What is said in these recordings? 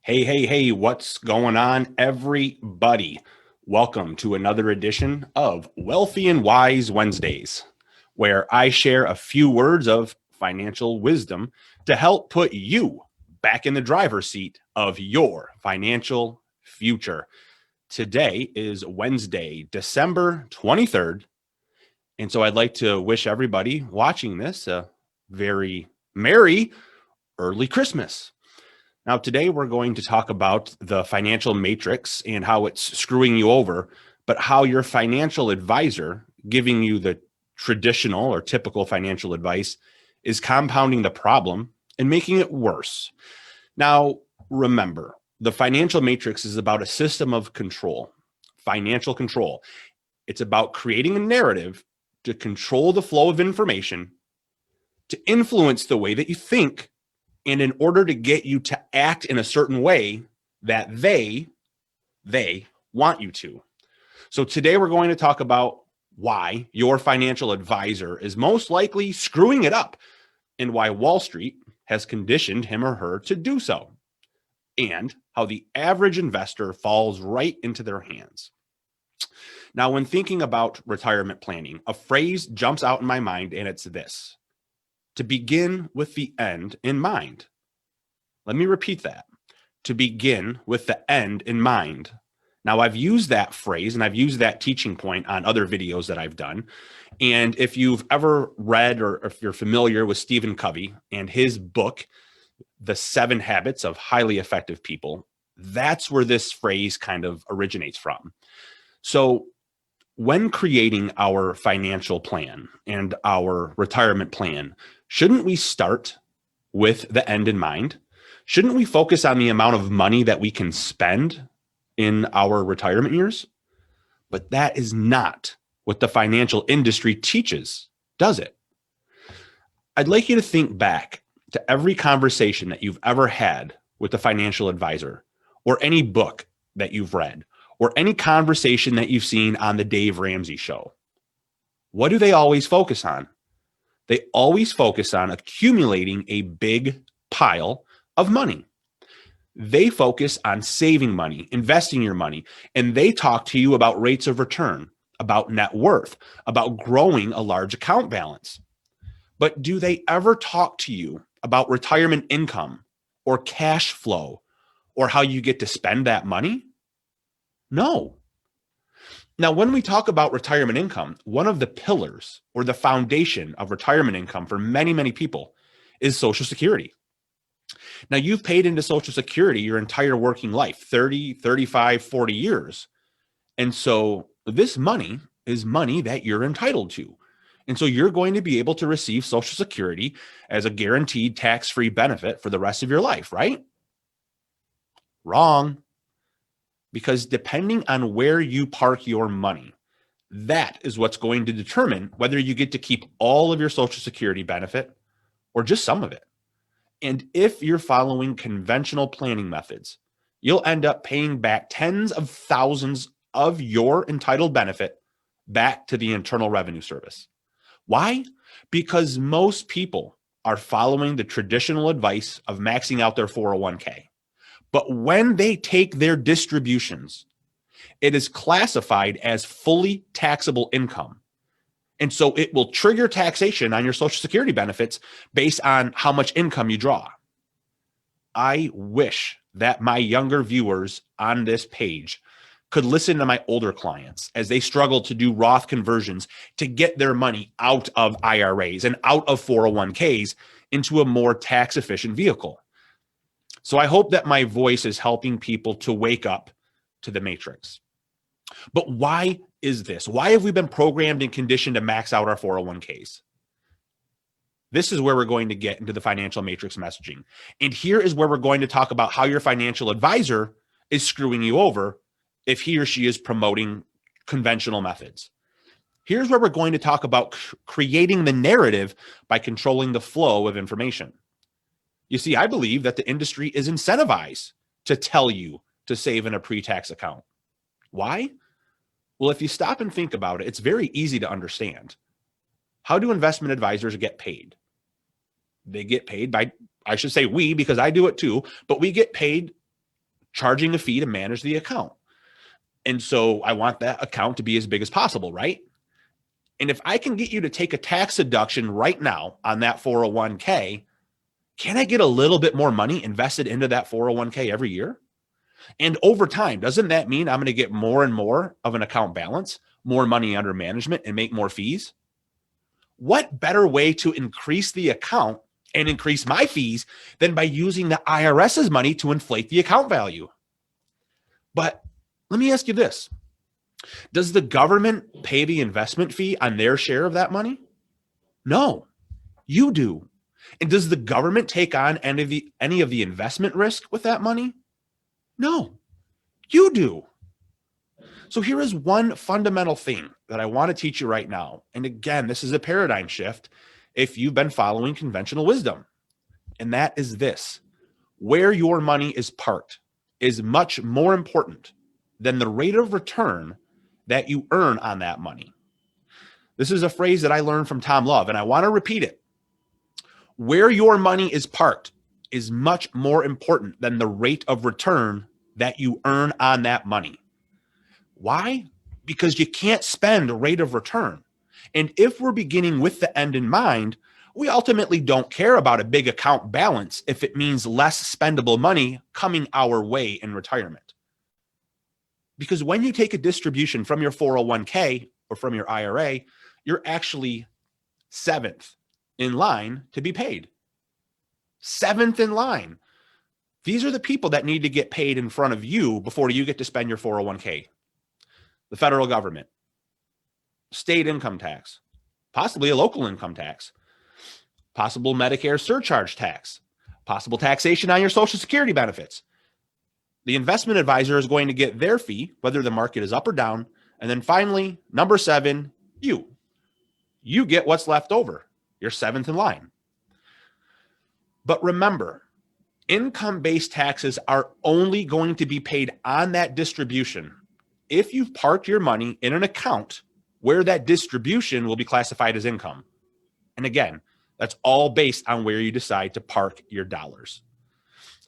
Hey, what's going on, everybody? Welcome to another edition of Wealthy and Wise Wednesdays, where I share a few words of financial wisdom to help put you back in the driver's seat of your financial future. Today is Wednesday, December 23rd. And so I'd like to wish everybody watching this a very merry early Christmas. Now, today we're going to talk about the financial matrix and how it's screwing you over, but how your financial advisor giving you the traditional or typical financial advice is compounding the problem and making it worse. Now, remember, the financial matrix is about a system of control, financial control. It's about creating a narrative to control the flow of information, to influence the way that you think, and in order to get you to act in a certain way that they want you to. So today we're going to talk about why your financial advisor is most likely screwing it up and why Wall Street has conditioned him or her to do so, and how the average investor falls right into their hands. Now, when thinking about retirement planning, a phrase jumps out in my mind, and it's this: to begin with the end in mind. Let me repeat that. To begin with the end in mind. Now, I've used that phrase and I've used that teaching point on other videos that I've done. And if you've ever read or if you're familiar with Stephen Covey and his book, The 7 Habits of Highly Effective People, that's where this phrase kind of originates from. So when creating our financial plan and our retirement plan, shouldn't we start with the end in mind? Shouldn't we focus on the amount of money that we can spend in our retirement years? But that is not what the financial industry teaches, does it? I'd like you to think back to every conversation that you've ever had with a financial advisor, or any book that you've read, or any conversation that you've seen on the Dave Ramsey show. What do they always focus on? They always focus on accumulating a big pile of money. They focus on saving money, investing your money, and they talk to you about rates of return, about net worth, about growing a large account balance. But do they ever talk to you about retirement income or cash flow or how you get to spend that money? No. Now, when we talk about retirement income, one of the pillars or the foundation of retirement income for many, many people is Social Security. Now, you've paid into Social Security your entire working life, 30, 35, 40 years. And so this money is money that you're entitled to. And so you're going to be able to receive Social Security as a guaranteed tax-free benefit for the rest of your life, right? Wrong. Because depending on where you park your money, that is what's going to determine whether you get to keep all of your Social Security benefit or just some of it. And if you're following conventional planning methods, you'll end up paying back tens of thousands of your entitled benefit back to the Internal Revenue Service. Why? Because most people are following the traditional advice of maxing out their 401k. But when they take their distributions, it is classified as fully taxable income. And so it will trigger taxation on your Social Security benefits based on how much income you draw. I wish that my younger viewers on this page could listen to my older clients as they struggle to do Roth conversions to get their money out of IRAs and out of 401ks into a more tax efficient vehicle. So I hope that my voice is helping people to wake up to the matrix. But why is this? Why have we been programmed and conditioned to max out our 401ks? This is where we're going to get into the financial matrix messaging. And here is where we're going to talk about how your financial advisor is screwing you over if he or she is promoting conventional methods. Here's where we're going to talk about creating the narrative by controlling the flow of information. You see, I believe that the industry is incentivized to tell you to save in a pre-tax account. Why? Well, if you stop and think about it, it's very easy to understand. How do investment advisors get paid? They get paid by, I should say we, because I do it too, but we get paid charging a fee to manage the account. And so I want that account to be as big as possible, right? And if I can get you to take a tax deduction right now on that 401k, can I get a little bit more money invested into that 401k every year? And over time, doesn't that mean I'm going to get more and more of an account balance, more money under management, and make more fees? What better way to increase the account and increase my fees than by using the IRS's money to inflate the account value? But let me ask you this. Does the government pay the investment fee on their share of that money? No, you do. And does the government take on any of the investment risk with that money? No, you do. So here is one fundamental thing that I want to teach you right now. And again, this is a paradigm shift if you've been following conventional wisdom. And that is this: where your money is parked is much more important than the rate of return that you earn on that money. This is a phrase that I learned from Tom Love, and I want to repeat it. Where your money is parked is much more important than the rate of return that you earn on that money. Why? Because you can't spend a rate of return. And if we're beginning with the end in mind, we ultimately don't care about a big account balance if it means less spendable money coming our way in retirement. Because when you take a distribution from your 401k or from your IRA, you're actually seventh in line to be paid. Seventh in line. These are the people that need to get paid in front of you before you get to spend your 401k. The federal government, state income tax, possibly a local income tax, possible Medicare surcharge tax, possible taxation on your Social Security benefits. The investment advisor is going to get their fee, whether the market is up or down. And then finally, number 7, you get what's left over. You're seventh in line. But remember, income-based taxes are only going to be paid on that distribution if you've parked your money in an account where that distribution will be classified as income. And again, that's all based on where you decide to park your dollars.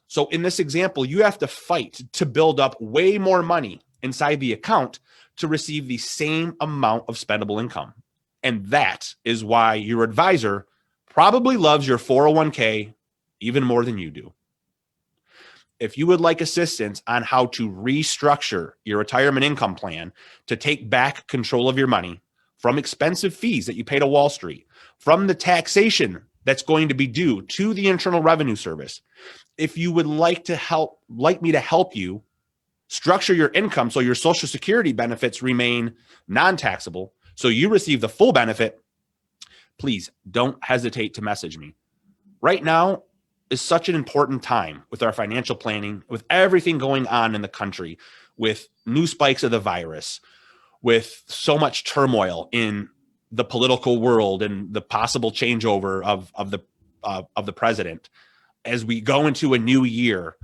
So in this example, you have to fight to build up way more money inside the account to receive the same amount of spendable income. And that is why your advisor probably loves your 401k even more than you do. If you would like assistance on how to restructure your retirement income plan to take back control of your money from expensive fees that you pay to Wall Street, from the taxation that's going to be due to the Internal Revenue Service, if you would like me to help you structure your income so your Social Security benefits remain non-taxable, so you receive the full benefit, please don't hesitate to message me. Right now is such an important time with our financial planning, with everything going on in the country, with new spikes of the virus, with so much turmoil in the political world and the possible changeover of the president. As we go into a new year,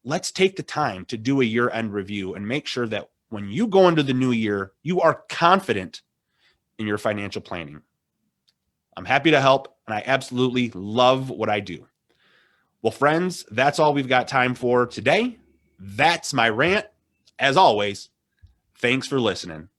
let's take the time to do a year-end review and make sure that when you go into the new year, you are confident in your financial planning. I'm happy to help, and I absolutely love what I do. Well, friends, that's all we've got time for today. That's my rant. As always, thanks for listening.